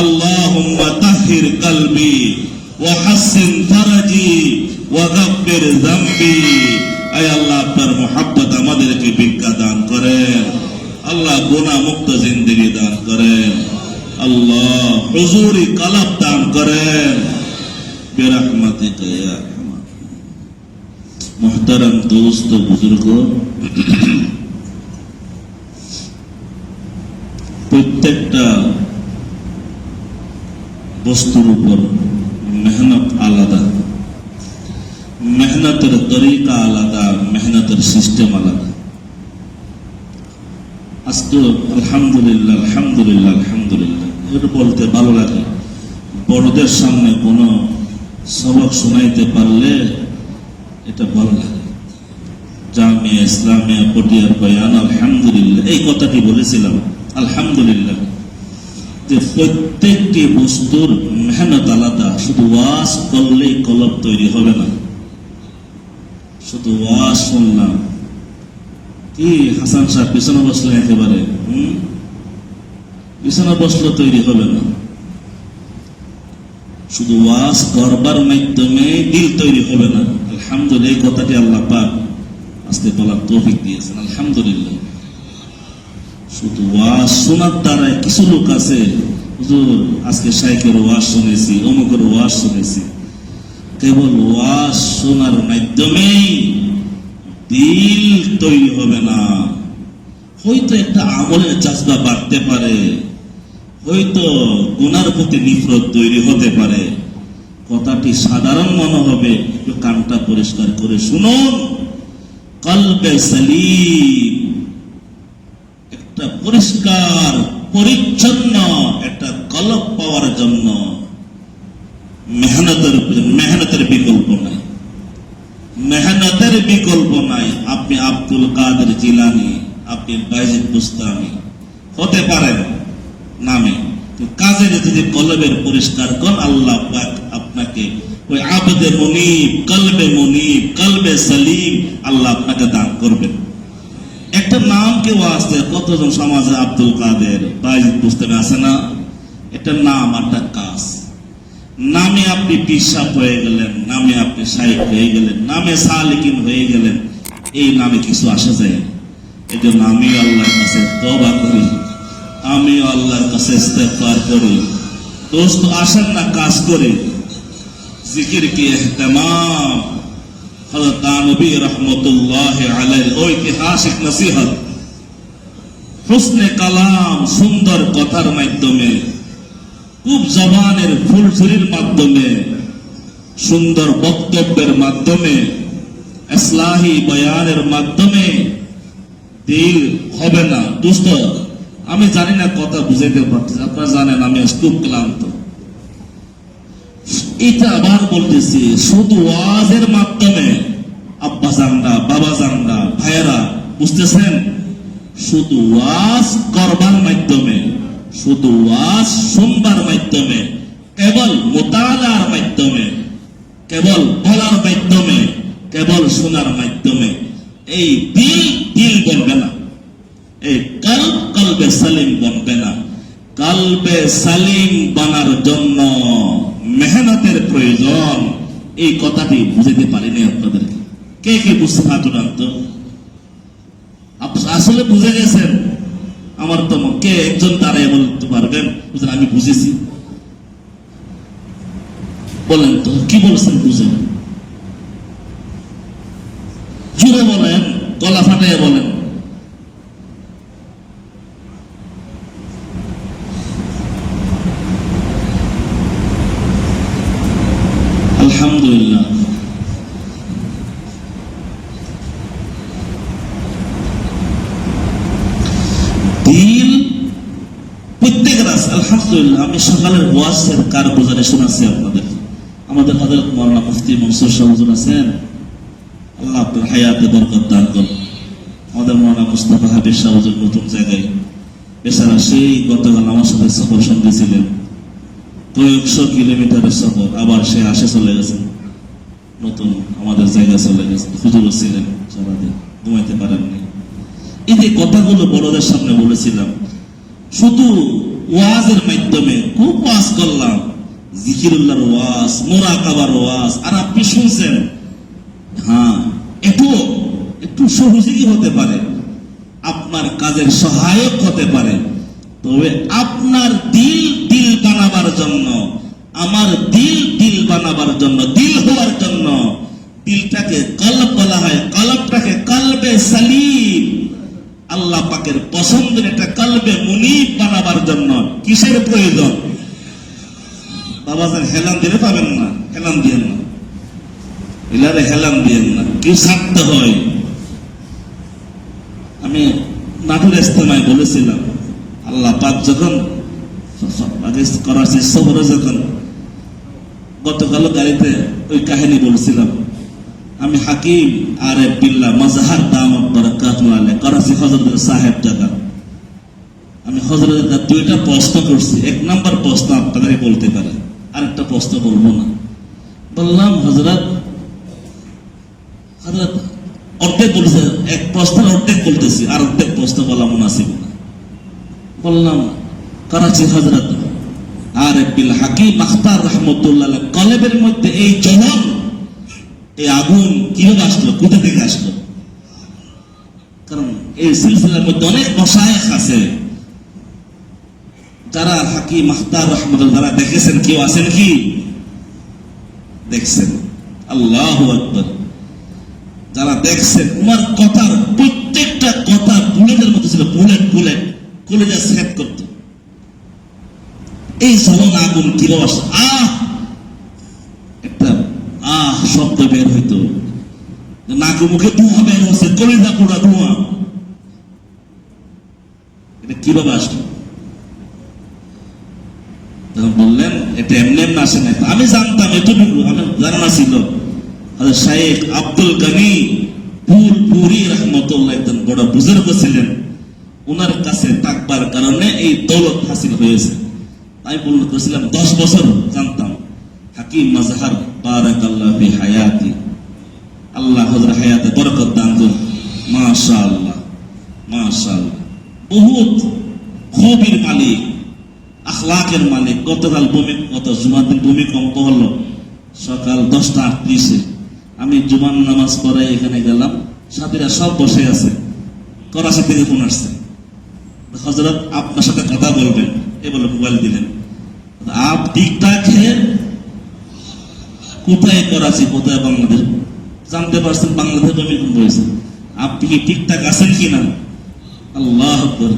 আল্লাহুম্মা তাহির কলবি ওয়া হাসিন ফারজি ওয়া গাফির যামবি। আয় আল্লাহ, আপনার মুহাব্বত আমাদেরকে ভিক্ষা দান করেন। আল্লাহ, গুনাহ মুক্ত জিন্দেগি দান করেন। আল্লাহ, হুজুরি কলব দান করেন বিরহমাতিকা ইয়া আরহামার। মুহতারাম দোস্ত বুজুর্গ, প্রত্যেকটা বস্তুর উপর মেহনত আলাদা, মেহনতের তরিকা আলাদা, মেহনতের সিস্টেম আলাদা। আজকে আলহামদুলিল্লাহ আলহামদুলিল্লাহ আলহামদুলিল্লাহ এটা বলতে ভালো লাগে। বড়দের সামনে কোনো সবক শোনাইতে পারলে এটা ভালো লাগে। জামিয়া ইসলামিয়া পটিয়ার বয়ান আলহামদুলিল্লাহ, এই কথাটি বলেছিলাম আলহামদুলিল্লাহ, যে প্রত্যেকটি বস্তুর মেহনত আলাদা। শুধু ওয়াজ করলেই কলব তৈরি হবে না। শুধু ওয়াজ শুনলাম, কি হাসান সাহেব পিছনে বসলে একেবারে পিছনে বসলে তৈরি হবে না। শুধু ওয়াজ করবার মাধ্যমে দিল তৈরি হবে না। আলহামদুলিল্লাহ, এই কথাটি আল্লাহ পাক আজকে বলার তৌফিক দিয়েছেন আলহামদুলিল্লাহ। শুধু ওয়াজ শোনার দ্বারা কিছু লোক আছে, হুজুর আজকে শাইখের ওয়াজ শুনেছি, অমুকের ওয়াজ শুনেছি, কেবল ওয়াজ শোনার মাধ্যমেই দিল তৈরি হবে না। হয়তো একটা আমলের জাজবা বাড়তে পারে, হয়তো গুনার প্রতি নিফরত তৈরি হতে পারে। কথাটি সাধারণ মনে হবে, একটু কানটা পরিষ্কার করে শুনুন। কলবে সালিম, একটা পরিষ্কার পরিচ্ছন্ন একটা কলব পাওয়ার জন্য মেহনতের বিকল্প নাই, মেহনতের বিকল্প নাই। আপনি আব্দুল কাদের জিলানী, আপনি বাইজিদ বুস্তামি হতে পারেন নামে, কাজের যদি কলবের পরিষ্কার কর, আল্লাহ পাক আপনাকে ওই আবদে মুনিব, কলবে সালিম আল্লাহ আপনাকে দান করবেন। একটা নাম কেউ আছে, কতজন সমাজে আব্দুল কাদের বাইজিদ বুস্তামি আছে না? একটা নাম, একটা কাজ। নামে আপনি পিসাব হয়ে গেলেন, নামে আপনি শাইখ হয়ে গেলেন, নামে সালিকিন হয়ে গেলেন, এই নামে কিছু আসে যায়। এই জন্য আমি আল্লাহর কাছে তওবা করি, আমি আল্লাহর কাছে ইস্তেগফার করি। দোস্ত আসেন না কাজ করে, জিকির কি ইহতিমাম হযরত নবী রাহমাতুল্লাহি আলাইহি ঐতিহাসিক নসিহত, হুসনে কালাম, সুন্দর কথার মাধ্যমে, খুব জবানের ফুলঝুরির মাধ্যমে, সুন্দর বক্তব্যের মাধ্যমে, ইসলাহি বয়ানের মাধ্যমে দিল হবে না। দোস্ত আমি জানি না কথা বুঝাইতে পারছি, আপনারা জানেন আমি খুব ক্লান্ত। এটা আবার বলতেছি, শুধু ওয়াজের মাধ্যমে, আব্বা জানরা, বাবা জানরা, ভাইয়েরা বুঝতেছেন, শুধু ওয়াজ করবার মাধ্যমে, শুধু ওয়াজ শুনবার মাধ্যমে, কেবল মুতালার মাধ্যমে, কেবল বলার মাধ্যমে, কেবল শোনার মাধ্যমে এই দিল বলবে না, এই কলবে সালিম বলবে না। কলবে সালিম বানার জন্য মেহনতের প্রয়োজন। এই কথাটি বুঝাতে পারিনি আপনাদেরকে। কে কে বুঝতে পারছেন? তো আসলে বুঝে গেছেন? আমার তো কে একজন দাঁড়ায় বলতে পারবেন আমি বুঝেছি? বলেন তো কি বলছেন, বুঝেন? জুড়ে বলেন, গলা ফাটাইয়া বলেন। আলহামদুলিল্লাহ। দিল প্রত্যেকের আছে আলহামদুলিল্লাহ। আমি সকালের ওয়াজের কারগুজারি শোনাচ্ছি আপনাদের। আমাদের হযরত মাওলানা মুফতি মনসুর সাহেব হুজুর আছেন, আল্লাহ আপনার হায়াতে বরকত দান করুন। আমাদের মাওলানা মুস্তাফা হাবিব সাহেব হুজুর নতুন জায়গায় বেচারা সেই গতকাল আমার সাথে সফর সঙ্গে ছিলেন, কয়েকশো কিলোমিটারের সফর, আবার সে আসে চলে গেছেন, নতুন আমাদের জায়গায় চলে গেছেন। হুজুরও ছিলেন, সারাদিন ঘুমাইতে পারেননি। এই যে কথাগুলো বড়দের সামনে বলেছিলাম, শুধু ওয়াজের মাধ্যমে খুব ওয়াজ করলাম, জিকিরুল্লাহর ওয়াজ, মুরাকাবার ওয়াজ, আর আপনি শুনছেন। হ্যাঁ, একটু সহযোগী হতে পারে, আপনার কাজের সহায়ক হতে পারে। তবে আপনার দিল বানাবার জন্য, আমার দিল বানাবার জন্য, দিল হওয়ার জন্য, দিলটাকে কলব বলা হয়, কলবটাকে কলবে সালিম, আল্লাহ পাকের পছন্দের একটা কলবে মুনিব বানাবার জন্য কিসের প্রয়োজন? বাবাজান হেলান দিলে পাবেন না, হেলান দিয়েন না, এলারে হেলান দিয়েন না, কেউ ছাড়তে হয়। আমি নাটুর ইস্তেমায় বলেছিলাম, আল্লাহ পাক যখন করাচির শহরে যখন গতকাল গাড়িতে ওই কাহিনী বলছিলাম, আমি হাকিম আরেফ বিল্লাহ মাজহার দামাত বারাকাতুহু আলাইহি করাচি হযরত সাহেব জাদা, আমি হযরত জাদা দুইটা প্রশ্ন করছি। এক নাম্বার প্রশ্ন আপনাদেরকে বলতে পারে, আরেকটা প্রশ্ন বলবো না। বললাম হযরত অর্ধেক বলছে, এক প্রশ্ন অর্ধেক বলতেছি, আর অর্ধেক প্রশ্ন বলা মুনাসিব না। বললাম করাচি হযরত আরেফ বিল্লাহ হাকিম মাখতার রাহমাতুল্লাহ আলাইহি কলবের মধ্যে এই জ্বলন, এই আগুন কিভাবে আসলো, কোথা থেকে আসলো? কারণ এই সিলসিলার মধ্যে অনেক মাশায়েখ আছে যারা হাকিম মাখতার রাহমাতুল্লাহ যারা দেখেছেন, কেউ আছেন কি দেখছেন? আল্লাহু আকবার। যারা দেখছেন, তোমার কথার প্রত্যেকটা কথা বুলেটের মতো ছিল, বুলেট কলেজে সেট করতো। এই জ্বলন আগুন কিভাবে আসলো? একটা শব্দ বের হইতো, নাকে মুখে ধোঁয়া বের হচ্ছে, কলিজা পোড়া ধোঁয়া। এটা কিভাবে আসলো? তখন বললেন এটা এমনি এমনি আসে না। আমি জানতাম, এতটুকু আমার ধারণা ছিল, শাইখ আব্দুল গনি ফুলপুরি রাহমাতুল্লাহ একজন বড় বুজুর্গ ছিলেন, ওনার কাছে থাকবার কারণে এই দৌলত হাসিল হয়েছে। আমি বলছিলাম 10 বছর জানতাম হাকিম মাজহার বারাকাল্লাহু ফি হায়াতি, আল্লাহ হযরত হায়াতে বরকত দান করুন। মাশাআল্লাহ মাশাআল্লাহ, বহুত খুবির মালিক, আখলাকের মালিক। গতকাল জুমার দিন ভূমিকম্প হলো সকাল 10:38-এ, আমি জুমার নামাজ পড়াই এখানে গেলাম, সাথীরা সব বসে আছে, করাচি থেকে ফোন আসছে, হযরত আপনার সাথে কথা বলবেন, এ বলে মোবাইল দিলেন। আপ ঠিকঠাক হে? কোথায় করাচি, কোথায় বাংলাদেশ? জানতে পারছেন বাংলাদেশ ভূমিকম্প হয়েছে, আপনি কি ঠিকঠাক আছেন কিনা? আল্লাহু আকবার।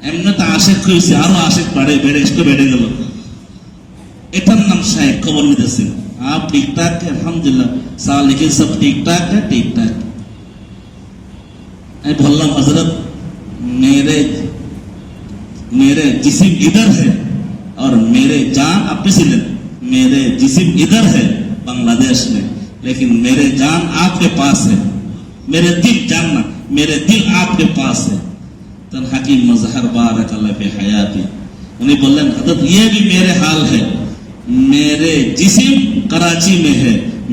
এমনি তো আশেক হয়েছে, আরো আশেক বেড়ে গেল। এটার নাম শাইখ, খবর নিতেছে। आप ठीक ठाक है? अल्हम्दुलिल्लाह, सालिकिन सब ठीक ठाक है? ठीक ठाक। मैं बोलना हजरत, मेरे जिस्म इधर है और मेरे जान, आप मेरे जिस्म इधर है बांग्लादेश में, लेकिन मेरे जान आपके पास है। मेरे दिल जानना, मेरे दिल आपके पास है। तन हकीम मजहर बारकल्लाहु फी हयाती, उन्हें बोलन हजरत ये भी मेरे हाल है, मेरे जिस्म कराची में है,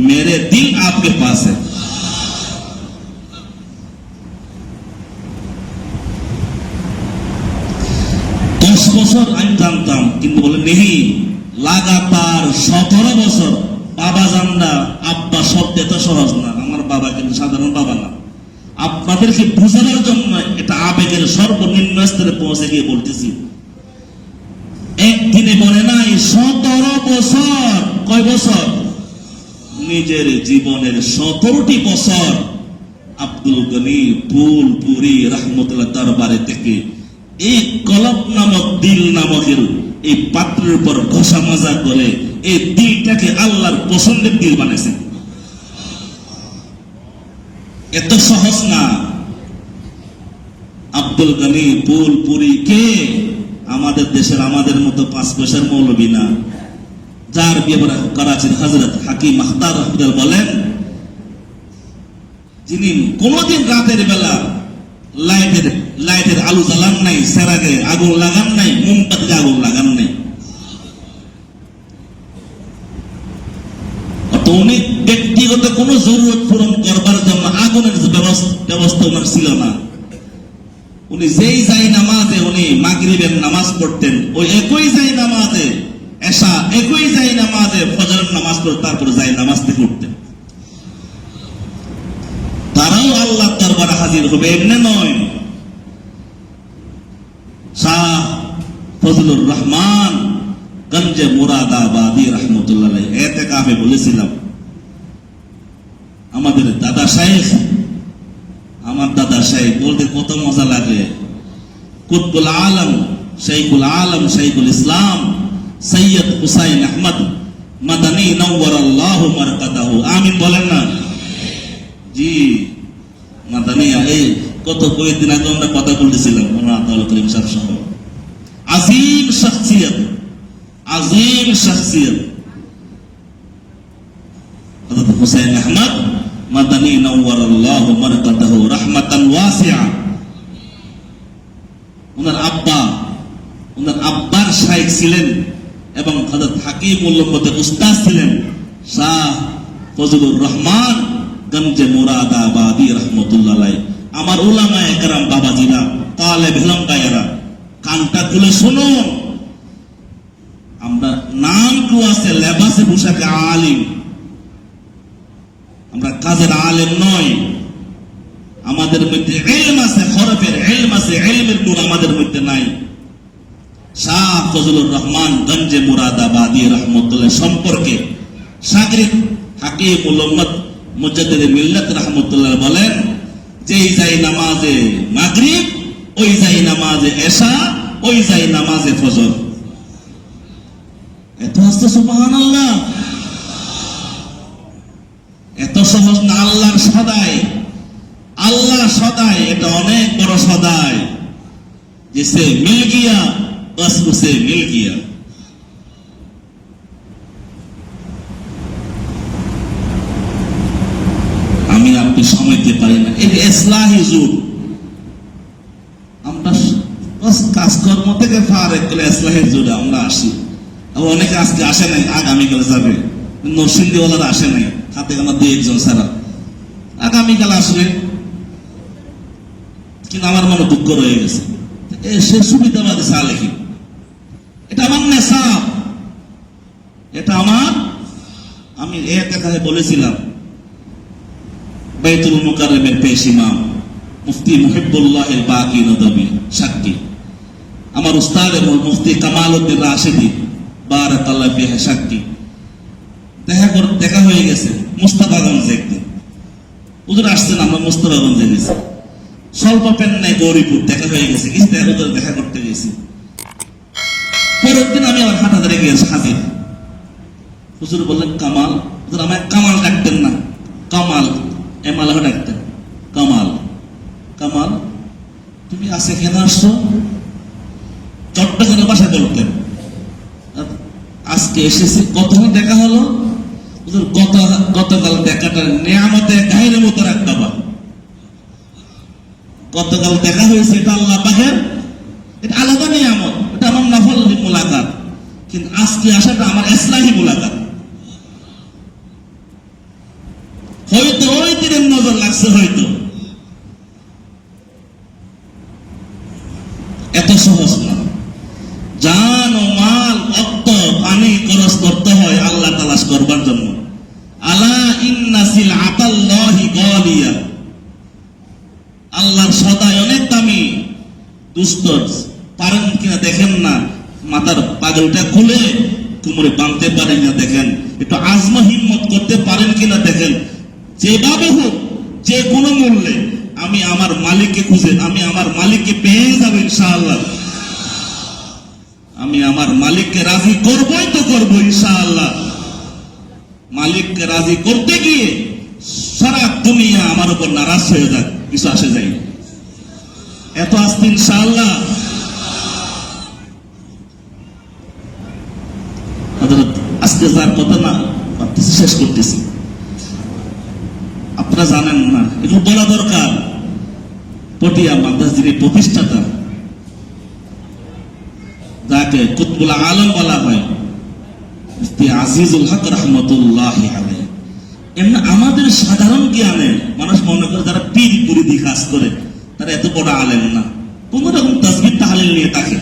मेरे दिल आपके पास है। दस বছর আমি জানতাম, কিন্তু বলে নেই, লাগাতার 17 বছর। বাবা জাননা, আব্বা শব্দ এত সহজ না, আমার বাবা কিন্তু সাধারণ বাবা না। আপনাদেরকে বুঝানোর জন্য এটা আবেগের সর্বনিম্ন স্তরে পৌঁছে গিয়ে বলতেছি। একদিনে বলে নাই, 17 বছর। কয় বছর? নিজের জীবনের 17টি বছর আব্দুল গনি ফুলপুরি রাহমাতুল্লাহ দরবারে থেকে এই কলব নামক দিল নামকের এই পাত্রের উপর ঘষা মাজা করে এই দিলটাকে আল্লাহর পছন্দের দিল বানাইছেন। এত সহজ না। আব্দুল গনি ফুলপুরি কে? আমাদের দেশের আমাদের মতো 5 পয়সার মৌলবী না, যার ব্যাপারে করাচির হযরত হাকিম মাখতার রাহমাতুল্লাহ বলেন, যিনি কোনদিন রাতের বেলা লাইটের আলো জ্বালান নাই, সেরাগে আগুন লাগান নাই, মোমবাতিতে আগুন লাগান নাই। উনি ব্যক্তিগত কোনো জরুরত পূরণ করবার জন্য আগুনের ব্যবস্থা ওনার ছিল না। উনি যেই যাই নামাজে উনি মাগরিবের নামাজ পড়তেন, ওই একই যাই নামাজে এশা, একই যাই নামাজে ফজরের নামাজ পড়ে তারপরে যাই নামাজ থেকে উঠতেন। তারাও আল্লাহর দরবারে হাজির হবে, এমনি নয়। শাহ ফজলুর রহমান গঞ্জে মুরাদাবাদী রহমতুল্লাহ আলাইহি এতেকাফে বলেছিলাম, আমাদের দাদা শাইখ, আমার দাদা শাইখ বলতে কত মজা লাগে। কুতবুল আলম শাইখুল আলম শাইখুল ইসলাম সৈয়দ হুসাইন আহমদ মাদানী নওয়ারাল্লাহু মারকাদাহু, আমিন বলেন না? জি, মাদানী এই কত কয়েকদিন আগে আমরা কথা বলেছিলাম ওনার আতাউল করিম সাহেব সহ। আজিম শখসিয়ত, আজিম শখসিয়ত হযরত হুসাইন আহমদ মাদানী নওয়ারাল্লাহু মারকাদাহু রাহমাতান ওয়াসিআ। ওনার আব্বার শাইখ ছিলেন এবং হযরত হাকিমুল উম্মতের উস্তাদ ছিলেন শাহ ফজলুর রহমান গঞ্জে মুরাদাবাদী রহমতুল্লাহ আলাইহি। আমার উলামায়ে কেরাম বাবাজিরা, তালেব ইলম ভাইয়েরা, কানটা খুলে শুনুন। আমরা নাম তো আছে, লেবাসে পোশাকে আলিম, আমরা কাজের আলেম নয়। আমাদের মধ্যে ইলম আছে, হরফের ইলম আছে, ইলমের গুণ আমাদের মধ্যে নাই। শাহ ফজলুর রহমান গঞ্জে মুরাদাবাদী রহমতুল্লাহ সম্পর্কে শাগরিদ হাকিমুল উম্মত মুজাদ্দিদ মিল্লাত রহমতুল্লাহ বলেন, যেই যাই নামাজে মাগরিব, ওই যাই নামাজে এশা, ওই যাই নামাজে ফজর। এত আসতে সুবহানাল্লাহ, এত সহজ না। আল্লাহর সদাই, আল্লাহ সদাই, এটা অনেক বড় সদাই। जिसे मिल गया बस उसे मिल गया। আমি আপনি সময়তে পারি না, এই ইসলাহি যুগ। আমরা কাজকর্ম থেকে ফারেক করে ইসলাহি যুগে আমরা আসি। অনেকে আজকে আসে নাই, আগামীকাল যাবে। নরসিংদীওয়ালারা আসে নাই, হাতে গোনা দুই একজন ছাড়া। আগামীকাল আসবে, কিন্তু আমার মনে দুঃখ রয়ে গেছে। সে সুবিধাবাদী সালেহি, এটা আমার নেশাব, এটা আমার। আমি এক কথায় বলেছিলাম, বাইতুল মুকাররমের পেশ ইমাম মুফতি মুহিবুল্লাহ বাকি নদবী সাক্ষী, আমার উস্তাদ এবং মুফতি কামালউদ্দিন রাশিদি বারাকাল্লাহু ফিহি সাক্ষী। দেখা হয়ে গেছে মুস্তাফাগঞ্জে একদিন, হুজুর আসছেন, আমরা মুস্তাফাগঞ্জে গেছি। স্বল্প পেন নাই, গৌরীপুর দেখা হয়ে গেছে, দেখা করতে গেছি। পরের দিন আমি আমার হাটাদারে গিয়েছি হাজির। হুজুর বললেন কামাল, হুজুর আমায় কামাল ডাকতেন না, কামাল এমালাহ ডাকতেন। কামাল, কামাল তুমি আজকে কেন আসছো? চট্টগ্রামের ভাষায় বলতেন। আজকে এসেছি, কতক্ষণ দেখা হলো? হুজুর গতকাল দেখাটা নিয়ামতে গায়ের মতো রাখতে পার। গতকাল দেখা হয়েছে, এটা আল্লাহ পাকের, এটা আলাদা নিয়ামত, এটা আমার নফল মুলাকাত। কিন্তু আজকে আসাটা আমার ইসলাহি মুলাকাত। হয়তো ওই দিনের নজর লাগছে, হয়তো এত সহজ না। জান ও মাল, অর্থ পানি খরচ করতে হয় আল্লাহ তালাশ করবার জন্য। আলা ইন্না সিলআতাল্লাহি গালিয়া, আল্লাহর সদাই অনেক দামি। দুষ্ট পারেন কিনা দেখেন না, মাথার পাগলটা খুলে কোমরে বাঁধতে পারেন না দেখেন, একটু আজমা হিম্মত করতে পারেন কিনা দেখেন। যেভাবে হোক, যে কোনো মূল্যে আমি আমার মালিককে খুঁজে, আমি আমার মালিককে পেয়ে যাবো ইনশাআল্লাহ। আমি আমার মালিককে রাজি করবই তো করবো ইনশাআল্লাহ। মালিককে রাজি করতে গিয়ে সারা দুনিয়া আমার উপর নারাজ হয়ে যায়, কিছু আসে যায়। এত আসতে ইনশাআল্লাহ। আজকে যার কথা না ভাবতেছি, শেষ করতেছি। আপনারা জানেন না, এগুলো বলা দরকার। পটিয়া মাদ্রাস যিনি প্রতিষ্ঠাতা, যাকে কুতবুল আলম বলা হয়, মুফতি আজিজুল হক রহমতুল্লাহি আলাইহি। এমনি আমাদের সাধারণ জ্ঞানে মানুষ মনে করে যারা পীর মুরিদি কাজ করে তারা এত বড় আলেম না। কোন রকম তাসবিহ তাহলিল নিয়ে থাকে।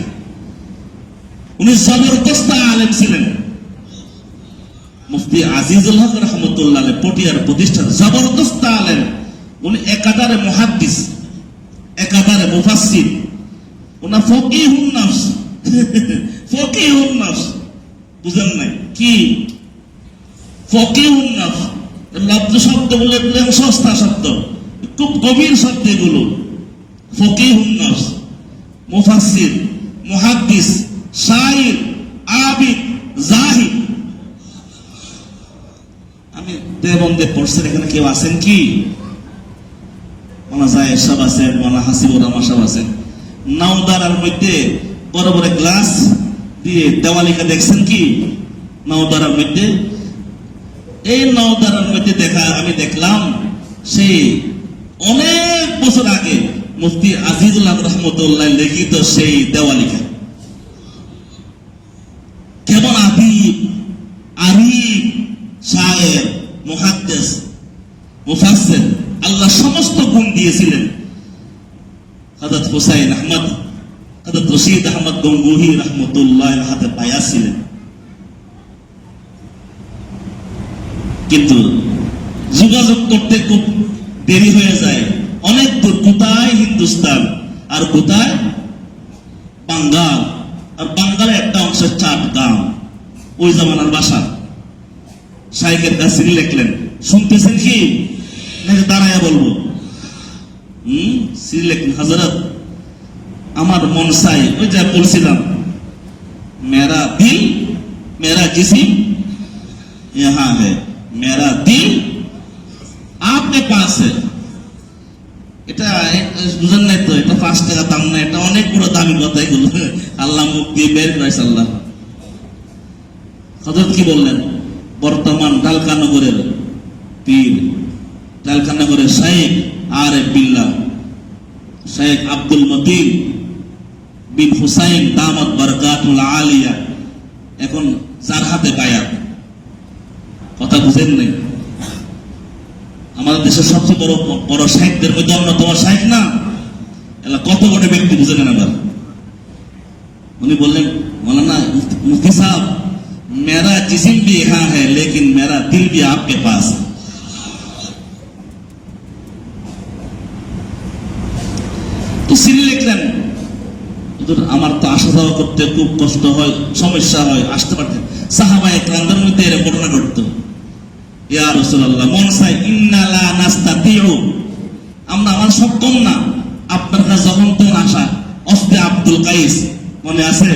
উনি জবরদস্ত আলেম ছিলেন। মুফতি আজিজুল হক রহমতুল্লাহ আলাইহি পটিয়ার প্রতিষ্ঠাতা জবরদস্ত আলেম। উনি একাধারে মুহাদ্দিস, একাধারে মুফাসসির, উনি ফকিহুন নফস। ফকিহুন নফস বুঝেন নাই কি? ফকিহুন নফস লব্ধ শব্দ বলে সস্তা শব্দ, খুব গভীর শব্দ এগুলো। ফকিহুন নফস, মুফাসসির, মুহাদ্দিস, শাইর, আবিদ, জাহিদ। আমি দেবন্দে পড়ছেন, এখানে কেউ আছেন কি? মানা জাহেদ সাহেব আছেন, মানা হাসিবুর রহমান সাহেব আছেন। নাওদারার মধ্যে বড় বড় গ্লাস দিয়ে দেওয়ালিকা দেখছেন কি? নাওদারার মধ্যে, এই নাওদারার মধ্যে আমি দেখলাম সেই অনেক বছর আগে মুফতি আজিজুল হক রহমতুল্লাহ লিখিত সেই দেওয়ালিকা। কেমন আদিব, আরিফ, শায়ের, মুহাদ্দিস, মুফাসসির, আল্লাহ সমস্ত গুণ দিয়েছিলেন। হযরত হুসাইন আহমদ, হযরত রশিদ আহমদ গঙ্গুহি রহমতুল্লাহ হাতে পায়া ছিলেন। কিন্তু যোগাযোগ করতে খুব দেরি হয়ে যায়, অনেক দূর। কোথায়? হিন্দুস্তান, আর কোথায়? বাঙ্গাল। আর বাঙ্গালের একটা অংশ চাটগাঁও, ওই জামানার বাসা। শাইখের কাছে লিখলেন, শুনতেছেন কি নাকি দাঁড়াইয়া বলবো? সিরি লিখলেন, হযরত আমার মন চাই, ওই যা বলছিলাম, মেরা দিল মেরা জিসিম ইহা है, मेरा दिल आपके पास है। এটা বুঝেন নাই তো? এটা 5 টাকা দাম না, এটা অনেক বড় দামি কথা এগুলো। আল্লাহ মুখ দিয়ে বের করেছে আল্লাহ। হযরত কি বললেন? বর্তমান ঢালকানগরের পীর, ঢালকানগরের শাইখ আরিফ বিল্লাহ, শাইখ আব্দুল মতিন বিন হুসাইন দামাত বারকাতুল আলিয়া এখন যার হাতে বায়াত। কথা বুঝেন নাই? আমাদের দেশের সবচেয়ে বড় বড় শাইখদের মধ্যে অন্যতম শাইখ না? এলা কত বড় ব্যক্তি বুঝে নেন আবার। উনি বললেন, মৌলানা মুফতি সাহেব, मेरा जिस्म भी यहाँ है लेकिन मेरा दिल भी आपके पास है। তো সিরি লিখলেন, আমার তো আসা যাওয়া করতে খুব কষ্ট হয়, সমস্যা হয়, আসতে পারতেন। সাহাবায়ে কেরামদের মধ্যে এর ঘটনা ঘটতো। ইয়া রাসূলুল্লাহ, মন চাই, ইন্না লা নাস্তাতিউ, আমরা আমার সক্ষম না আপনার কাছে যখন তখন আসা। ওফদে আব্দুল কাইস মনে আছে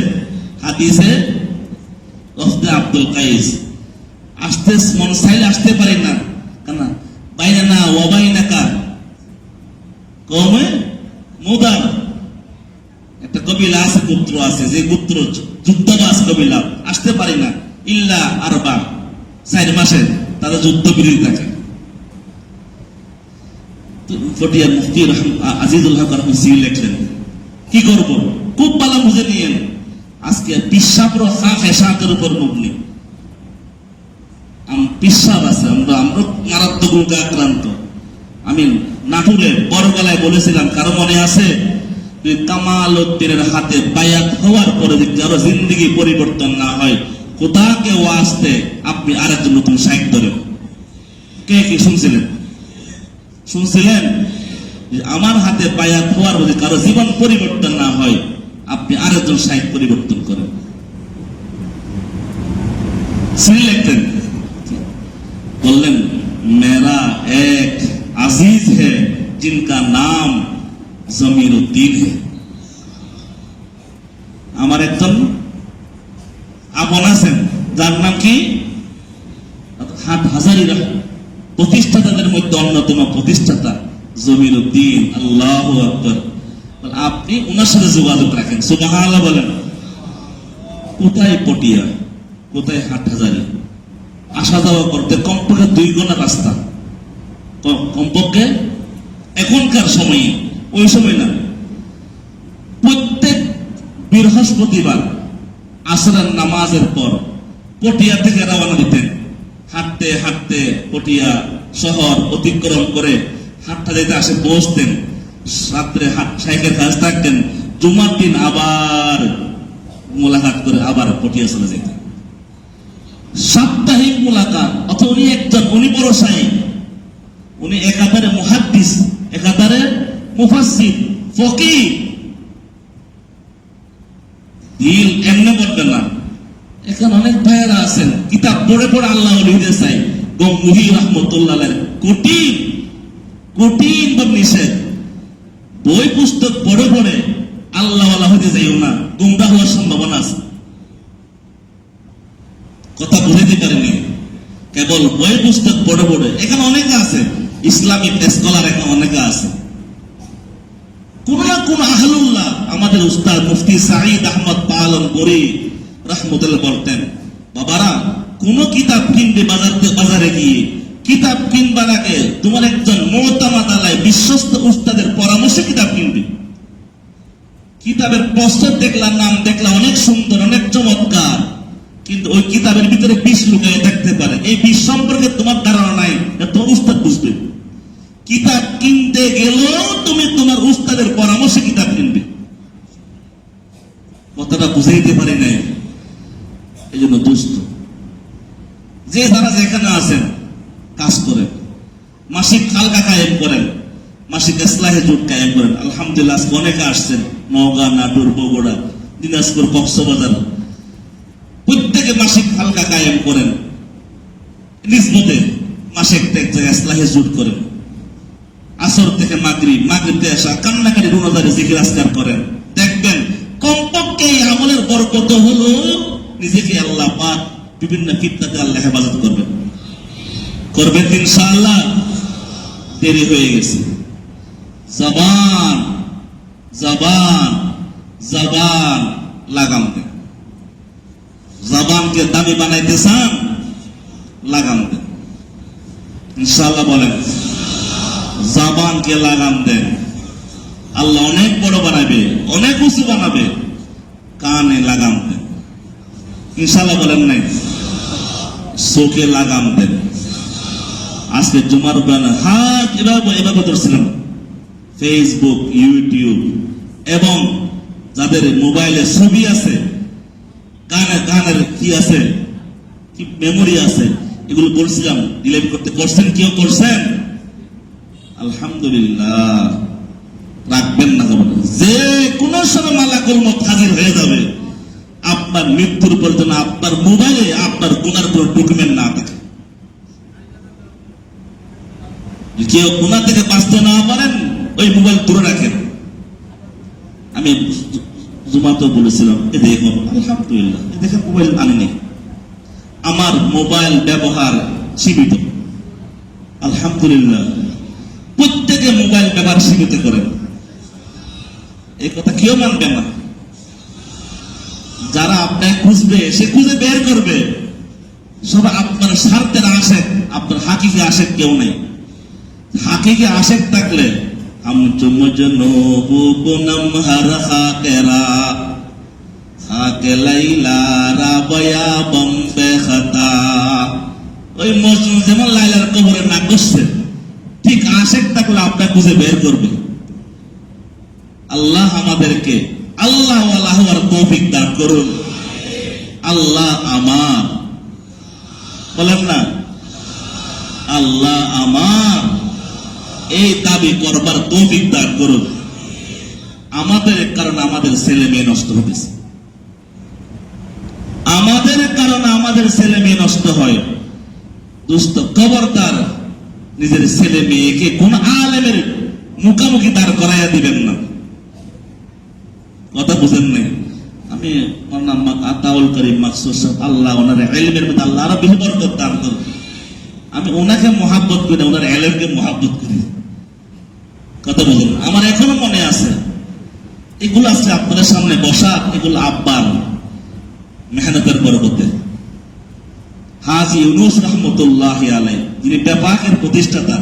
হাদিসে? ওফদে আব্দুল কাইস আসতে মন চাইলে আসতে পারি না, কেন? বাইনানা ওয়া বাইনাকা কওমে মুদার, একটা কবিলা আছে, গোত্র আছে, যে গোত্র যুদ্ধবাজ কবিলা, আসতে পারি না। ইল্লা আরবা, 4 মাসে তারা যুদ্ধ বিরতি থাকে। ফটিয়ার মুফতি আজিজুল হক রহমতুল্লাহ লিখলেন, কি করব? খুব ভালো বুঝে নিয়েন, আজকে পিসাবর খাকের উপর মুবনি। পিসাব আছে, আমরা মারাত্মক রোগে আক্রান্ত। আমি নাটুরে বড়গলায় বলেছিলাম, কারো মনে আছে? কামাল উদ্দিনের হাতে বায়াত হওয়ার পরে যদি কারো জিন্দগি পরিবর্তন না হয়, কোথাকে ও আসতে আপনি আরেকজন নতুন শাইখ ধরেন। কে কি শুনছিলেন? শুনছিলেন? আমার হাতে বায়াত হওয়ার পরে কারো জীবন পরিবর্তন না হয়, আপনি আরেকজন শাইখ পরিবর্তন করেন। সিরি লিখতেন, বললেন, मेरा एक अजीज है जिनका नाम जमीरुद्दीन है। আমার একজন আপন আছেন যার নাম কি? হাটহাজারী প্রতিষ্ঠাতাদের মধ্যে অন্যতম প্রতিষ্ঠাতা জমিরুদ্দিন। আল্লাহু আকবার। আপনি ওনার সাথে যোগাযোগ রাখেন, সুবহানাল্লাহ বলেন। কোথায় পটিয়া, কোথায় হাটহাজারী? আসা যাওয়া করতে কমপক্ষে 2 ঘন্টা রাস্তা, কমপক্ষে এখনকার সময়ে, ওই সময় না। প্রত্যেক বৃহস্পতিবার আসরের নামাজের পর পটিয়া থেকে রওনা দিতেন। হাঁটতে হাঁটতে পটিয়া শহর অতিক্রম করে হাটহাজারীতে আসে পৌঁছতেন। রাত্রে শাইখের কাছে থাকতেন, জুমার দিন আবার মোলাকাত করে আবার পটিয়া চলে যেতেন। সাপ্তাহিক মোলাকাত, অথবা উনি বড় সাহেব, উনি একাধারে মুহাদ্দিস, একাধারে মুফাসসির, ফকিহ। দিল এমনি করবে না। এখন অনেক ভাইয়েরা আছেন কিতাব পড়ে পড়ে আল্লাহ হইতে চাই, গঙ্গুহি রহমতুল্লাহ কঠিন কঠিন বা নিষেধ। বই পুস্তক পড়ে পড়ে আল্লাহ হইতে যাইও না, গুমরা হওয়ার সম্ভাবনা আছে। কথা বুঝাইতে পারিনি, কেবল বই পুস্তক পড়ে পড়ে। এখানে অনেকে আছে ইসলামিক স্কলার, এখানে অনেকে আছে। কোন না কোন আহলুল্লাহ, আমাদের উস্তাদ মুফতি সাঈদ আহমদ পালনপুরি রাহমাতুল্লাহ বলতেন, বাবারা কোন কিতাব কিনবে বাজারে গিয়ে, কিতাব কিনবার আগে তোমার একজন মুতামাদ আলাই বিশ্বস্ত উস্তাদের পরামর্শে কিতাব কিনবে। কিতাবের প্রস্তুত দেখলাম, নাম দেখলাম অনেক সুন্দর, অনেক চমৎকার, কিন্তু ওই কিতাবের ভিতরে বিষ লুকিয়ে থাকতে পারে। এই বিষ সম্পর্কে তোমার ধারণা নাই, তোমার উস্তাদ বুঝবে। কিতাব কিনতে গেলেও তুমি তোমার উস্তাদের পরামর্শে কিতাব কিনবে। কথাটা বুঝাইতে পারি নাই। এই জন্য দুস্থ যে যারা যেখানে আছেন কাজ করেন, মাসিক খালকা কায়েম করেন, মাসিক ইসলাহে জোট কায়েম করেন। আলহামদুলিল্লাহ আজকে অনেকে আসছেন, নওগাঁ, নাটোর, বগুড়া, দিনাজপুর, কক্সবাজার, প্রত্যেকে মাসিক হালকা কায়েম করেন। নিজ মতে মাসিক এক জায়গায় ইসলাহে জোট করেন। আসর থেকে মাগরিব, মাগরিব থেকে এসা কান্নাকাটি রোজাদারি জিকির আজকার করেন। দেখবেন কমপক্ষে এই আমলের বরকত হলো নিজেকে আল্লাহ পাক বিভিন্ন ফিতনাতে আল্লাহ হেফাজত করবেন, করবেন ইনশাআল্লাহ। দেরি হয়ে গেছে। জবান জবান জবান লাগাম দেন। জবানকে দামি বানাইতে চান, লাগাম দেন ইনশাআল্লাহ। বলেন জবানকে লাগাম দেন, আল্লাহ অনেক বড় বানাবে, অনেক উঁচু বানাবে। কানে লাগাম দেন ইনশাআল্লাহ। বলেন নাই? চোখে লাগাম দেন। আজকে জুমার বানা হাত এভাবে ধরছিলাম। ফেসবুক, ইউটিউব এবং যাদের মোবাইলে ছবি আছে, গানের কি আছে, কি মেমোরি আছে, এগুলো বলছিলাম ডিলিট করতে। করছেন? কেউ করছেন? আলহামদুলিল্লাহ। রাখবেন না, যে কোন সময় মালাকুল মউত হাজির হয়ে যাবে, আপনার মৃত্যুর পর যেন আপনার মোবাইলে আপনার গুনার কোন ডকুমেন্ট না থাকে। কেউ গুনাহ থেকে বাঁচতে না পারেন, ওই মোবাইল দূরে রাখেন। আমি জুমাতেও বলেছিলাম, এ দেখুন আলহামদুলিল্লাহ, এ দেখেন মোবাইল আনেনি, আমার মোবাইল ব্যবহার সীমিত। আলহামদুলিল্লাহ, প্রত্যেকে মোবাইল ব্যবহার সীমিত করেন। এই কথা কেউ মানবে না। যারা আপনাকে খুঁজবে সে খুঁজে বের করবে। সব আপনার স্বার্থের আশেক, আপনার হাকিকে আশেক কেউ নেই। হাকিকে আশেক থাকলে হাম চুমজনো বুকুনম হার হাকেরা হাকে লাইলা রাবয়া বম্বে খাতা। ওই মজনু যেমন লাইলার কবরে না করছে, ঠিক আশেক থাকলে আপনাকে খুঁজে বের করবে। আল্লাহ আমাদেরকে আল্লাহ ওয়ালা হওয়ার তৌফিক দান করুন। আল্লাহ আমার, বলেন না আল্লাহ আমার, এই দাবি করবার তৌফিক দান করুন। আমাদের কারণে আমাদের ছেলে মেয়ে নষ্ট হতেছে, আমাদের কারণে আমাদের ছেলে মেয়ে নষ্ট হয়। দোস্ত, খবরদার নিজের ছেলে মেয়েকে কোন আলেমের মুখামুখি দাঁড় করাইয়া দিবেন না। কথা বুঝেন নাই? আমি আতাউল করিম মাকসুদ সাহেব, আল্লাহ ওনার ইলমের মধ্যে আল্লাহ আরো বেশি বরকত দান করুন। আমি ওনাকে মহাব্বত করি, ওনার ইলমকে মহাব্বত করি। কথা বুঝেন? আমার এখনো মনে আছে, এগুলো আছে আপনাদের সামনে বসা, এগুলো আব্বার মেহনতের বরকতে। হাজী ইউনুস রহমতুল্লাহ আলাইহি, যিনি ব্যাপকের প্রতিষ্ঠাতা,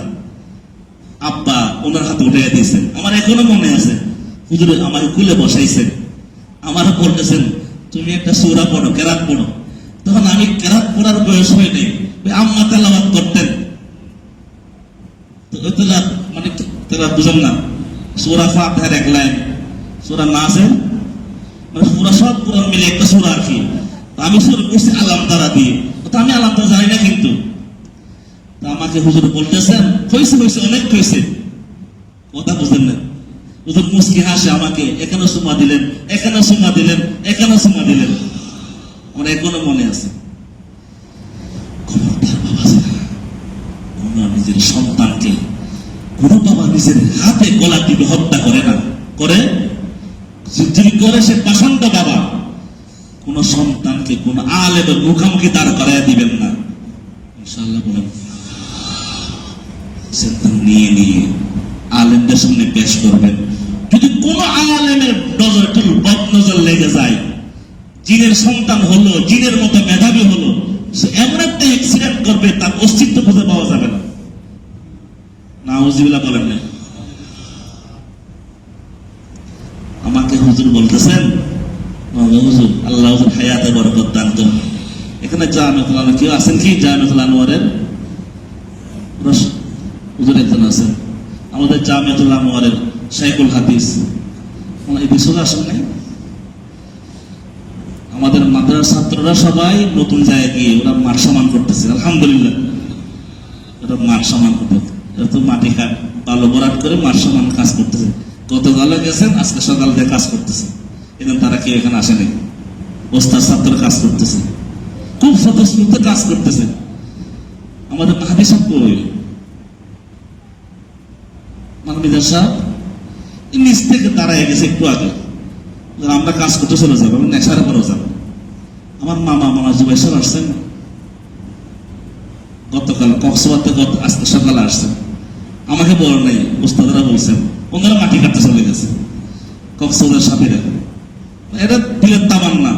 আব্বা ওনার হাতে উঠাইয়া দিয়েছেন। আমার এখনো মনে আছে, হুজুর আমার কুলে বসাইছেন, আমার বলতেছেন তুমি একটা সূরা পড়ো, কেরাত পড়ো। তখন আমি কেরাত পড়ার বয়স হয় নাই, আম্মা তেলাওয়াত করতেন। মানে তেলাওয়াত বুঝেন না, সূরা ফাতিহার এক লাইন, সূরা নাসের মানে পুরা সব কোরআন মিলে একটা সূরা আর কি। আমি শুরু করছি আলাম তারা দিয়ে, তো আমি আলাম তারা জানি না কিন্তু। তো আমাকে হুজুর বলতেছেন হয়েছে হয়েছে অনেক হয়েছে, কথা বুঝলেন না? হুজুর মুস্কি হাসে আমাকে, এখানে সুমা দিলেন, এখানে সুমা দিলেন, এখানে সুমা দিলেন। আমার এখনো মনে আছে। খবরদার বাবা, কোন নিজের সন্তানকে কোন বাবা নিজের হাতে গলা টিপে হত্যা করে না, করে যিনি করে সে পাষণ্ড বাবা। কোন সন্তানকে কোন আলেমের মুখোমুখি দাঁড় করাইয়া দিবেন না, ইনশাআল্লাহ বলেন। সন্তান নিয়ে নিয়ে আলেমদের সামনে পেশ করবেন। যদি কোন আলেমের নজর একটু বদ নজর লেগে যায়, জিনের সন্তান হলো, জিনের মতো মেধাবী হলো, সে এমন একটা অ্যাক্সিডেন্ট করবে তার অস্তিত্ব খুঁজে পাওয়া যাবে না। নাউজুবিল্লাহ বলেন না। আমাকে হুজুর বলতেছেন, হুজুর আল্লাহ হুজুর হায়াতে বরকত দান করুন। এখানে জামিয়াতুল আনোয়ার কেউ আছেন কি? জামিয়াতুল আনোয়ারের হুজুর একজন আছেন, আমাদের জামিয়াতুল আনোয়ারের শাইখুল হাদিস, এই বিষয়ে আসেন নাই? আমাদের মাদ্রাসার ছাত্ররা সবাই নতুন জায়গায় গিয়ে ওরা মাঠ সমান করতেছে, আলহামদুলিল্লাহ। ওরা মাঠ সমান করতে তো মাটি কাট বালু বরাট করে মাঠ সমান কাজ করতেছে। গতকালও গেছেন, আজকে সকাল থেকে কাজ করতেছে। এখন তারা কেউ এখানে আসেনি, ওস্তাদ ছাত্র কাজ করতেছে, খুব স্বতঃস্ফূর্ত কাজ করতেছে। আমাদের মাহাদি সাহেব কই? মানবিদার সাহেব নিচ থেকে দাঁড়ায় গেছে একটু আগে, আমরা কাজ করতে চলে যাবো, নেশারে পরেও যাবো। আমার মামা জুবাই সাহেব আসছেন গতকাল কক্সবাজার থেকে, আজকে সকালে আসছেন। আমাকে বলেন নাই, ওস্তাদরা বলছেন, ওনারা মাটি কাটতে চলে গেছে কক্সবাজার সাথীরা। এটা দিলের তামান্না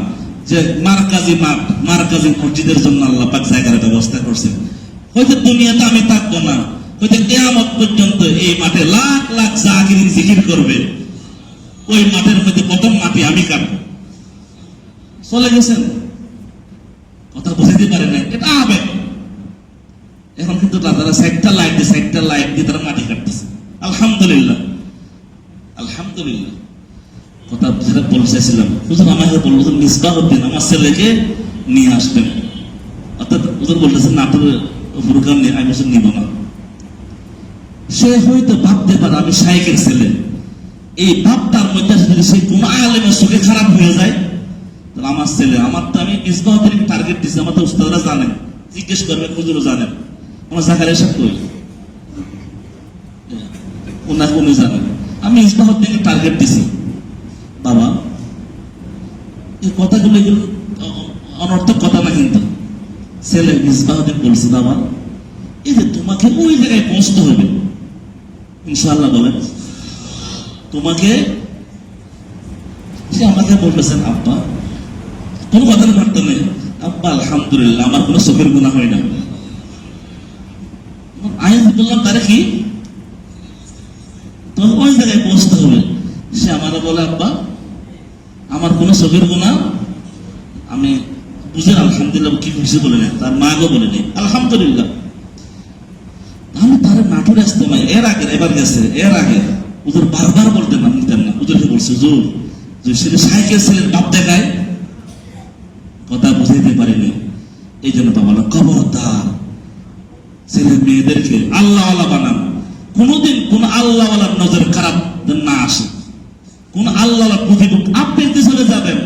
যে মারকাজি মাঠ, মারকাজি মসজিদের জন্য আল্লাহ পাক জায়গার ব্যবস্থা করছেন। হয়তো দুনিয়াতে আমি থাকবো না, হয়তো কিয়ামত পর্যন্ত এই মাঠে লাখ লাখ জাকিরিন জিকির করবে। ওই মাঠের মধ্যে প্রথম মাটি আমি কাটবো। চলে গেছেন, কথা বুঝতে পারে না, এটা আবেগ। এখন কিন্তু তারা সাইডটা লাইট দিয়ে তারা মাটি কাটতেছে, আলহামদুলিল্লাহ আলহামদুলিল্লাহ। কথা যেটা বলতে চাইছিলাম, হুজুর আমাকে বলল হুজুর মিসবাহউদ্দিন আমার ছেলেকে নিয়ে আসবেন। অর্থাৎ হুজুর বলতেছেন নাটোরের প্রোগ্রাম নিয়ে আমি বছর নিব না। সে হয়তো ভাবতে পারে আমি শাইখের ছেলে, এই ভাবটার মধ্যে যদি সে কোন আলেমের চোখে খারাপ হয়ে যায়, তাহলে আমার ছেলে, আমার তো আমি মিসবাহউদ্দিনকে টার্গেট দিচ্ছি, আমার তো উস্তাদরা জানেন, জিজ্ঞেস করবেন, হুজুরও জানেন। আমার জাকারিয়া সাহেব কই? ওনাকে উনি জানেন। আমি মিসবাহউদ্দিনকে টার্গেট দিছি। বাবা এই কথাগুলো এগুলো অনর্থক কথা না, কিন্তু ছেলে মিসবাহউদ্দিন বলছে, বাবা এই যে তোমাকে ওই জায়গায় পৌঁছতে হবে, ইনশাআল্লাহ বলেন। তোমাকে, সে আমাকে বলতেছেন, আব্বা কোনো কথার বার্তা নেই, আব্বা আলহামদুলিল্লাহ আমার কোনো চোখের গুনাহ হয় না। আমি বললাম তারা কি তোমাকে ওই জায়গায় পৌঁছতে হবে। সে আমাকে বলে, আব্বা আমার কোনো চোখের গুনাহ আমি বুঝেন আলহামদুলিল্লাহ, কি খুশি বলে নেই, তার মাকে বলে নেই আলহামদুলিল্লাহ। আমি তার নাটোরে আসতে পারি, এর আগে এবার গেছে, এর আগে হুজুর বারবার বলতেন না, নিতেন না। হুজুরকে বলছে, হুজুর সেটা সাইকেল ছেলের বাপ দেখায়, কথা বুঝাইতে পারিনি। এই জন্য বাবা খবরদার ছেলে মেয়েদেরকে আল্লাহওয়ালা বানান। কোনদিন কোন আল্লাহওয়ালার নজর খারাপ না আসে, কোন আল্লাহওয়ালা প্রতিভূ আপনি চলে যাবেন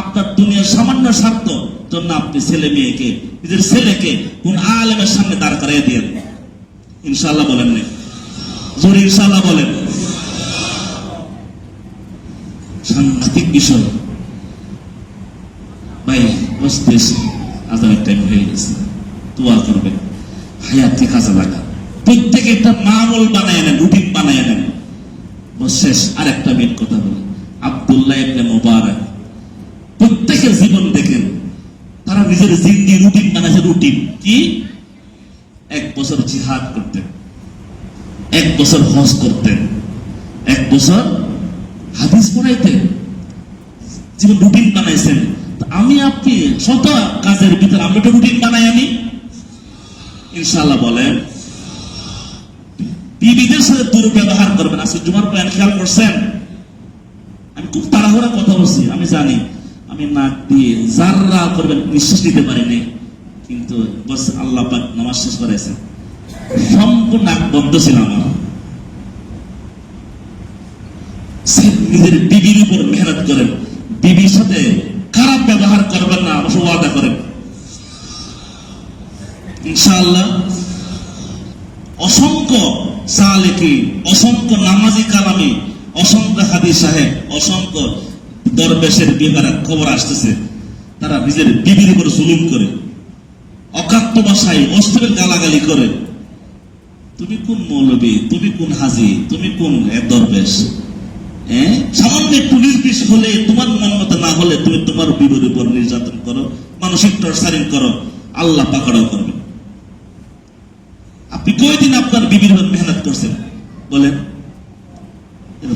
আপনার দুনিয়ার সামান্য স্বার্থ জন্য। আপনি ছেলে মেয়েকে, নিজের ছেলেকে কোন আলেমের সামনে দাঁড় করাইয়া দিয়ে, ইনশাআল্লাহ বলেন না, জোরে ইনশাআল্লাহ বলেন। সাংঘাতিক বিষয় ভাই, বুঝতেছি আজানের টাইম হয়ে গেছে, দোয়া করবেন, হায়াতকে কাজে লাগা, প্রত্যেকে একটা মামুল বানায় নেন, রুটিন বানায় নেন। শেষ আর একটা মেন কথা বলি, আব্দুল্লাহ ইবনে মুবারক, প্রত্যেকের জীবন দেখেন, তারা নিজের জিন্দি রুটিন বানাইছে। রুটিন কি? 1 বছর জিহাদ করতেন, 1 বছর হজ করতেন, 1 বছর হাদিস পড়াইতেন, জীবন রুটিন বানাইছেন। আমি আপনি শত কাজের ভিতরে আমরা একটা রুটিন বানাই, আমি ইনশাআল্লাহ বলেন। বিবিদের সাথে দুর্ব্যবহার করবেন। আজকে জুমার বয়ান খেয়াল করছেন? আমি খুব তাড়াহুড়া কথা বলছি, আমি জানি আমি নাক দিয়ে জাররা করবেন নিঃশ্বাস নিতে পারিনি, কিন্তু বস আল্লাহ পাক নামাজ শেষ করেছেন, সম্পূর্ণ নাক বন্ধ ছিল আমার। নিজের বিবির উপর মেহনত করেন, বিবির সাথে খারাপ ব্যবহার করবেন না, অবশ্য ওয়াদা করেন ইনশাআল্লাহ। অসংখ্য সালেকি, অসংখ্য নামাজি কালামি, অসংখ্য হাদিস সাহেব, অসংখ্য দরবেশের বিবাহের খবর আসতেছে, তারা নিজের বিবির উপর জুলুম করে, অকাত্য ভাষায় অস্ত্রের গালাগালি করে। তুমি কোন মৌলবী, তুমি কোন হাজি, তুমি কোন দরবেশ? সামান্য একটু নির্বিষ হলে, তোমার মন মতো না হলে তুমি তোমার বিবির উপর নির্যাতন করো, মানসিক টর্চারিং করো, আল্লাহ পাকড়াও করবে। আপনি কয়দিন আপনার বিবির উপর মেহনত করছেন বলেন?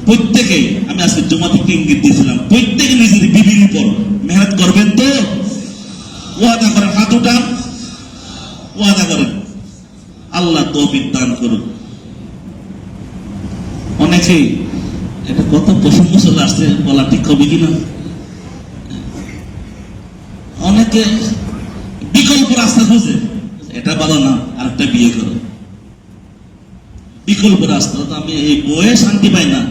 প্রত্যেকে, আমি আজকে জমা থেকে ইঙ্গিত দিয়েছিলাম, প্রত্যেকে নিজের বিবির উপর মেহনত করবেন তো? ওয়াদা করেন, হাত উঠান, ওয়াদা করেন। আল্লাহ তৌফিক দান করুন। অনেকেই এটা কত প্রসঙ্গ চলে আসছে, বলা ঠিক হবে কিনা, অনেকে বিকল্প রাস্তা খুঁজে, এটা বলো না আরেকটা বিয়ে করো, বিকল্প রাস্তা। তো আমি এই বয়ে শান্তি পাই না,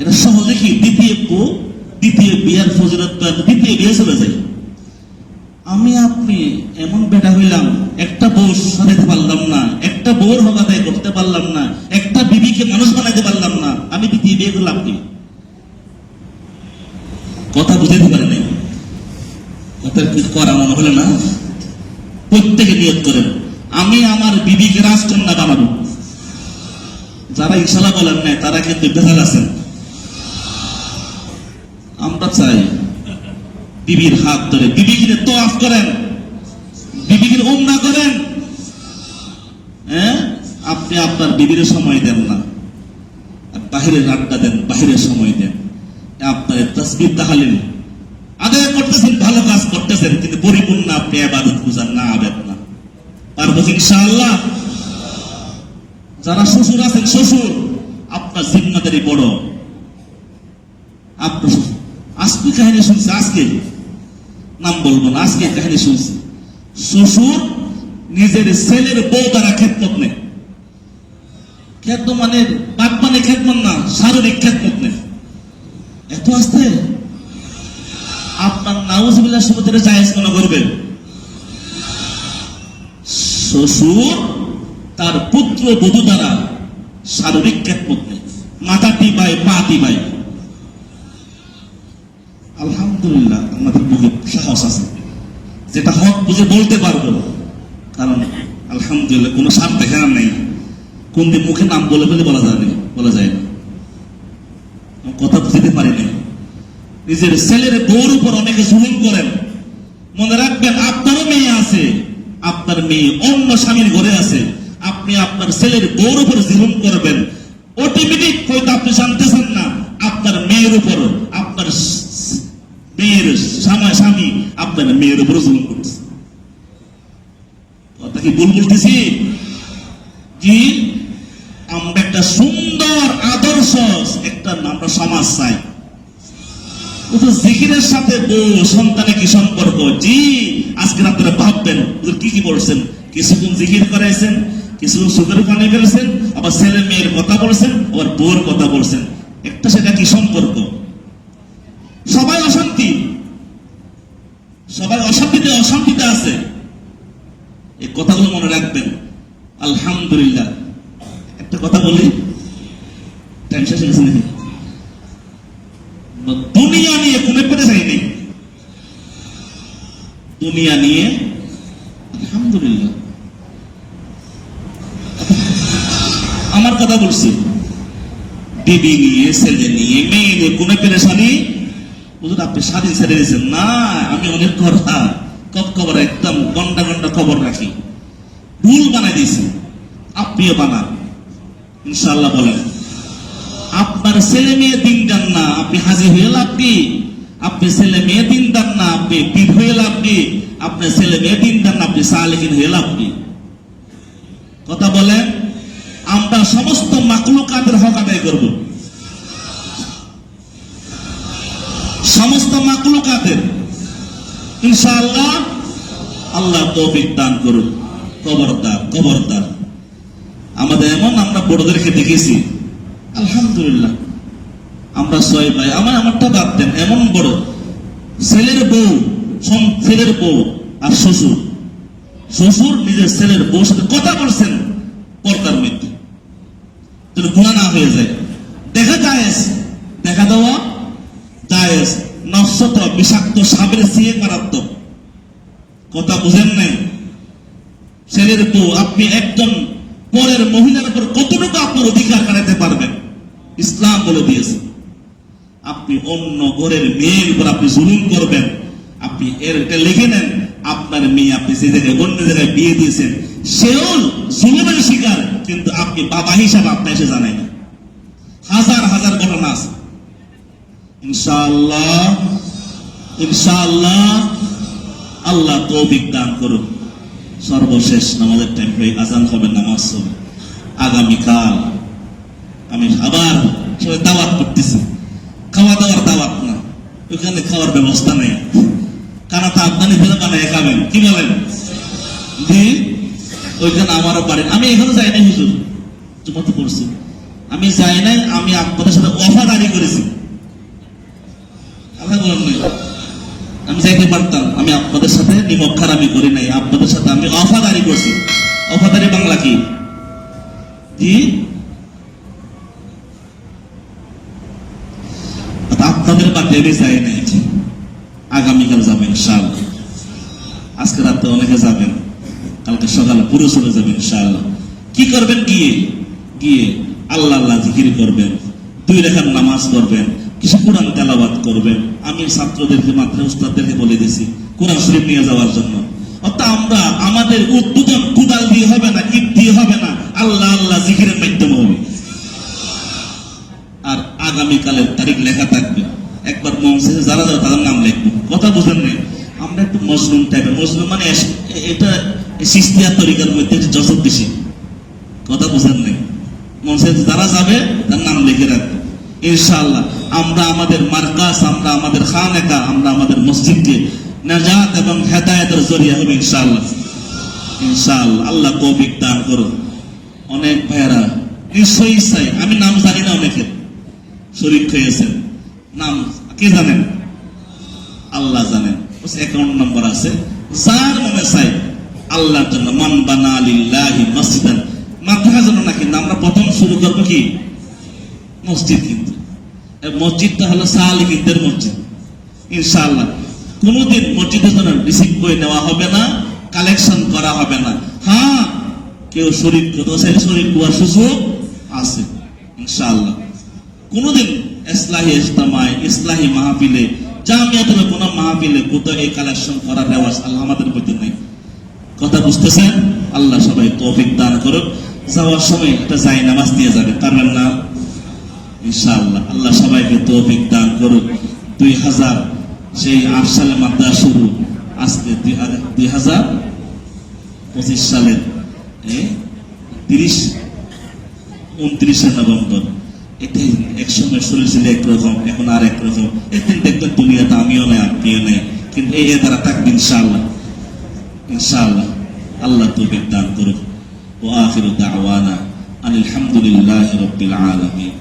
এটা সহজে কি দ্বিতীয় বউ, দ্বিতীয় বিয়ার ফজিলত, দ্বিতীয় বিয়ে চলে যায়। আমি আপনি এমন বেটা হইলাম, একটা বউ সাজাতে পারলাম না, একটা বউর হক আদায় করতে পারলাম না, একটা বিবিকে মানুষ বানাইতে পারলাম না, আমি দ্বিতীয় বিয়ে করলাম কি? কথা বুঝাইতে পারি নাই, কথা করা মনে হলো না। প্রত্যেকে নিয়ত করেন, আমি আমার বিবিকে রাজকন্যা বানাবো। যারা ইনশাল্লাহ বলেন নাই তারা কিন্তু বেজাল আছেন। আমরা চাই বিবির হাত ধরে বিবিকে তোয়াফ করেন, বিবিকে উমরা করেন। আপনি আপনার বিবির সময় দেন না, বাহিরের আড্ডা দেন, বাহিরের সময় দেন। আপনার তাসবিহ তাহলিল আদায় করতেছেন, ভালো কাজ করতেছেন, কিন্তু পরিপূর্ণ আপনি ইবাদত বুঝান না, আবেদ না। পারবো ইনশাআল্লাহ। যারা শ্বশুর আছেন, শ্বশুর আপনার জিম্মাদারি বড়। আপনার আজকে কাহিনী শুনছে, আজকে নাম বলবো না, আজকে কাহিনী শুনছি, শ্বশুর নিজের ছেলের বউ দ্বারা খেদমত নেই। খেদমত মানে বাপ মানে খেদমত না, শারীরিক খেদমত নেই। এত আসতে আপনার নাউজুবিল্লাহ সুবহানাহু জায়েজ মনে করবেন? শ্বশুর তার পুত্র বধূ দ্বারা শারীরিক খেদমত নেই, মাথা টিপায়, পা টিপায়। আলহামদুলিল্লাহ আমাদের মুখে সাহস আছে, যেটা হক বুঝে বলতে পারবো, কারণ আলহামদুলিল্লাহ কোনো সাপ দেখার নেই, কোন দিন মুখে নাম বলে বলে বলা যায় না, কথা বুঝতে পারি না। নিজের ছেলের বউর উপর অনেকে জুলুম করেন। মনে রাখবেন, আপনারও মেয়ে আছে, আপনার মেয়ে অন্য স্বামীর ঘরে আছে, আপনি আপনার ছেলের বউর উপর জুলুম করবেন, অটোমেটিক হয়তো আপনি জানতেছেন না, আপনার মেয়ের উপর, আপনার মেয়ের স্বামী আপনার মেয়ের উপর জুলুম করতেছে। কথা কি ভুল বলতেছি? জি, আমরা একটা সুন্দর আদর্শ একটা আমরা সমাজ চাই। জিকিরের সাথে বউ সন্তানের কি সম্পর্ক? জি, আজকে আপনারা ভাববেন কি কি বলছেন, কিছুক্ষণ জিকির করাইছেন, কিছুক্ষণ সুখের পানি ফেলছেন, আবার ছেলে মেয়ের কথা বলছেন, আবার বউর কথা বলছেন, একটা সেটা কি সম্পর্ক? সবাই অশান্তি, সবাই অশান্তিতে আছে। এই কথাগুলো মনে রাখবেন। আলহামদুলিল্লাহ। একটা কথা বলি, টাইম শেষ হয়ে গেছে নাকি? দুনিয়া নিয়ে কোনো পেরেশানি নেই, দুনিয়া নিয়ে আলহামদুলিল্লাহ। আমার কথা বলছি, বিবি নিয়ে, ছেলে নিয়ে, মেয়ে নিয়ে কোনো পেরেশানি। বুঝুন, আপনি স্বাধীন ছেড়ে দিয়েছেন না, আমি অনেক কথা খবর একদম ঘন্টা ঘন্টা খবর রাখি, ভুল বানাই দিয়েছি, আপনিও বানান ইনশাআল্লাহ। বলেন, আপনার ছেলে মেয়ে দিন দেন না, আপনি হাজি হয়ে লাভ কি? আপনি ছেলে মেয়ে দিন দেন না, আপনি পীর হয়ে লাভ কি? আপনার ছেলে মেয়ে দিন দেন না, আপনি সালেহিন হয়ে লাভ কি? কথা বলেন। আমরা সমস্ত মাকলুকাতের হক আদায় করব। সমস্ত মাকলুকাতের। ইনশাআল্লাহ আল্লাহ তৌফিক দান করুন। খবরদার খবরদার, আমাদের এমন আমরা বড়দেরকে দেখেছি, আলহামদুলিল্লাহ আমরা 6 ভাই, আমারটা বাদ দেন, এমন বড় ছেলের বউ আর শ্বশুর নিজের ছেলের বউর সাথে কথা বলছেন পর্দার মধ্যে, যেন গুনাহ না হয়ে যায়। দেখা দেওয়া জায়েজ, নফসত বিষাক্ত সাপের চেয়ে মারাত্মক। কথা বুঝেন নাই? ছেলের বউ, আপনি একজন পরের মহিলার উপর কতটুকু আপনার অধিকার কাটাতে পারবেন ইসলাম বলে দিয়েছে। আপনি অন্য ঘরের মেয়ের উপর আপনি জুলুম করবেন, আপনি এটা লিখে নেন, আপনার মেয়ে আপনি যে জায়গায় অন্য জায়গায় বিয়ে দিয়েছেন সেও জুলুমের শিকার, কিন্তু আপনি বাবা হিসাবে আপনি এসে জানাই না। হাজার হাজার ঘটনা আছে। ইনশাআল্লাহ ইনশাআল্লাহ আল্লাহ তৌফিক দান করুন। সর্বশেষ নামাজের টাইম হয়ে আজান হবে, নামাজ হবে। আগামীকাল আমি আবার সবাই দাওয়াত করতেছি, খাওয়া দাওয়ার দাওয়াত না, ওইখানে খাওয়ার ব্যবস্থা নেই, কারণ তা আপনার নিজেরা বানায় খাবেন, কি বলেন? জি, ওইখানে আমারও বাড়ি, আমি এখনো যাই নাই হুজুর, জুমাতে পড়ছি, আমি যাই নাই। আমি আপনাদের সাথে ওয়াফাদারি করেছি, আল্লাহ বলেন নাই আমি যাইতে পারতাম, আমি আপনাদের সাথে নিমক্ষার আমি করি নাই, আপনাদের সাথে আমি ওয়াফাদারি করছি। ওয়াফাদারি বাংলা কি? জি, আপনাদের বাড়িতে আমি যাই নাই, আগামীকাল যাবেন ইনশাআল্লাহ। আজকে রাতে অনেকে যাবেন, কালকে সকালে পুরো চলে যাবেন ইনশাআল্লাহ। কি করবেন? গিয়ে আল্লাহ আল্লাহ জিকির করবেন, 2 রাকাত নামাজ করবেন, কিছু কোরআন তেলাওয়াত করবেন। আমি ছাত্রদেরকে মাত্র উস্তাদদেরকে বলে দিয়েছি কোরআন শরীফ নিয়ে যাওয়ার জন্য। অর্থাৎ আমরা আমাদের উদ্বোধন কুদাল দিয়ে হবে না, ইট দিয়ে হবে না, আল্লাহ আল্লাহ জিকিরের মাধ্যমে হবে। আর আগামীকালের তারিখ লেখা থাকবে, একবার মঞ্চে যারা যারা তাদের নাম লিখবো। কথা বুঝেন নেই? আমরা একটু মজলুম টাইপের, মজলুম মানে এটা সিস্তিয়া তরিকার মধ্যে জজব বেশি। কথা বুঝেন নেই? মঞ্চে যারা যাবে তার নাম লিখে রাখবো ইনশাআল্লাহ। আমরা আমাদের মার্কাজ, আমরা আমাদের খানেকা, আমরা আমাদের মসজিদকে নাজাত এবং হেদায়েতের জরিয়া হবে ইনশাআল্লাহ। ইনশাআল্লাহ আল্লাহ তৌফিক দান করুন। অনেক ভাইয়েরা নিশ্চয়ই চাই, আমি নাম জানি না, অনেকে শরীক হয়েছেন, নাম কে জানেন? আল্লাহ জানেন। অ্যাকাউন্ট নম্বর আছে, যার মনে চাই আল্লাহর জন্য, মান বানা লিল্লাহি মসজিদান, মাদ্রাসা জন্য না, কিন্তু আমরা প্রথম শুরু করবো কি? মসজিদ। কিন্তু মসজিদটা হলো সালিকিনদের মসজিদ ইনশাআল্লাহ। কোনদিন মসজিদের জন্য রিসিভ করে নেওয়া হবে না, কালেকশন করা হবে না। হ্যাঁ, কেউ শরীক করতে চাইলে শরীক হওয়ার সুযোগ আছে ইনশাআল্লাহ। কোনদিন ইসলাহি ইজতিমায়, ইসলাহি মাহফিলে, জামিয়াতের কোন মাহফিলে কোথাও এই কালেকশন করার রেওয়াজ আল্লাহ আমাদের মধ্যে নাই। কথা বুঝতেছেন? আল্লাহ সবাই তৌফিক দান করুন। যাওয়ার সময় একটা জায় নামাজ নিয়ে যাবে, পারবেন না? ইনশাআল্লাহ আল্লাহ সবাইকে তৌফিক দান করুন। 2000 সেই 8 সালে মাদ্রাসা শুরু, আজকে 2025 সালের 29 নভেম্বর। এটাই একসময় শরীর ছিল একরকম, এখন আর একরকম। একদিন দেখবেন দুনিয়াতে আমিও নাই, আপনিও নাই, কিন্তু এই দ্বারা থাকবে ইনশাআল্লাহ। ইনশাআল্লাহ আল্লাহ তৌফিক দান করুন। ওয়া আখিরু দাওয়ানা আলহামদুলিল্লাহি রাব্বিল আলামিন।